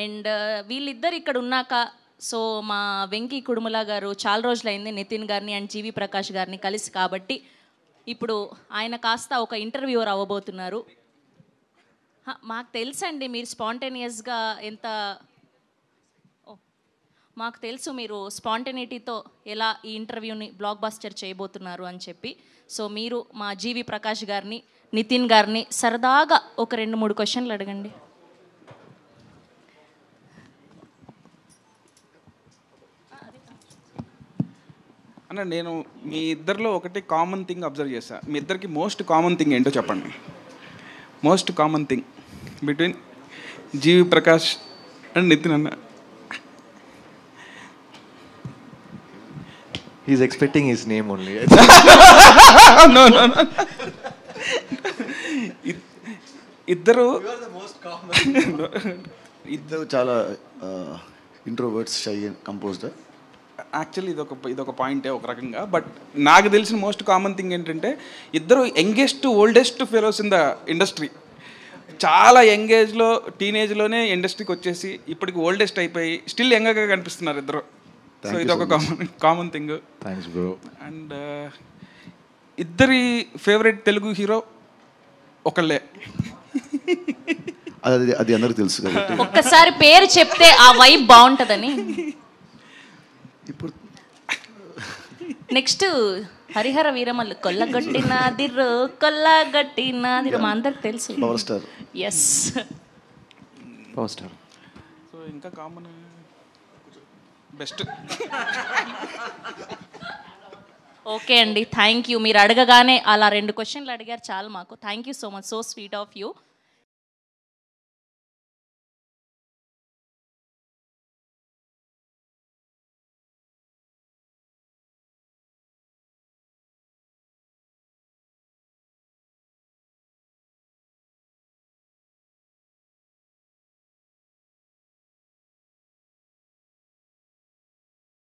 And వీళ్ళిద్దరు ఇక్కడ ఉన్నాక సో మా వెంకీ కుడుముల గారు చాలా రోజులైంది నితిన్ గారిని అండ్ జీవి ప్రకాష్ గారిని కలిసి, కాబట్టి ఇప్పుడు ఆయన కాస్త ఒక ఇంటర్వ్యూవర్ అవ్వబోతున్నారు. మాకు తెలుసండి మీరు స్పాంటేనియస్గా ఎంత, మాకు తెలుసు మీరు స్పాంటేనిటీతో ఎలా ఈ ఇంటర్వ్యూని బ్లాక్ బస్టర్ చేయబోతున్నారు అని చెప్పి. సో మీరు మా జీవి ప్రకాష్ గారిని నితిన్ గారిని సరదాగా ఒక 2-3 క్వశ్చన్లు అడగండి. అన్న నేను మీ ఇద్దరిలో ఒకటి కామన్ థింగ్ అబ్జర్వ్ చేశాను. మీ ఇద్దరికి మోస్ట్ కామన్ థింగ్ ఏంటో చెప్పండి. Most common thing between G V Prakash and Nithin అన్న. He's expecting his name only. No. ఇద్దరు ఇద్దరు చాలా introverts, shy and composed. Actually ఇదొక పాయింటే ఒక రకంగా. బట్ నాకు తెలిసిన మోస్ట్ కామన్ థింగ్ ఏంటంటే ఇద్దరు youngest oldest fellows in the industry. చాలా యంగ్ ఏజ్లో టీనేజ్లోనే ఇండస్ట్రీకి వచ్చేసి ఇప్పటికి ఓల్డెస్ట్ అయిపోయి స్టిల్ యంగ్గా కనిపిస్తున్నారు ఇద్దరు. సో ఇదొక common thing. Thanks bro. And ఇద్దరి ఫేవరెట్ తెలుగు హీరో ఒకళ్ళే. అది అందరికి తెలుసు కాబట్టి ఒక్కసారి పేరు చెప్తే ఆ వైబ్ బాగుంటుందని. ఇప్పుడు నెక్స్ట్ హరిహర వీరమల్లు కొల్లగొట్టినాదిరు మా అందరికి తెలుసు. Power star. Yes power star. So ఇంకా కామన్ బెస్ట్. ఓకే అండి, థ్యాంక్ యూ. మీరు అడగగానే అలా 2 క్వశ్చన్లు అడిగారు చాలు మాకు. Thank you so much, so sweet of you.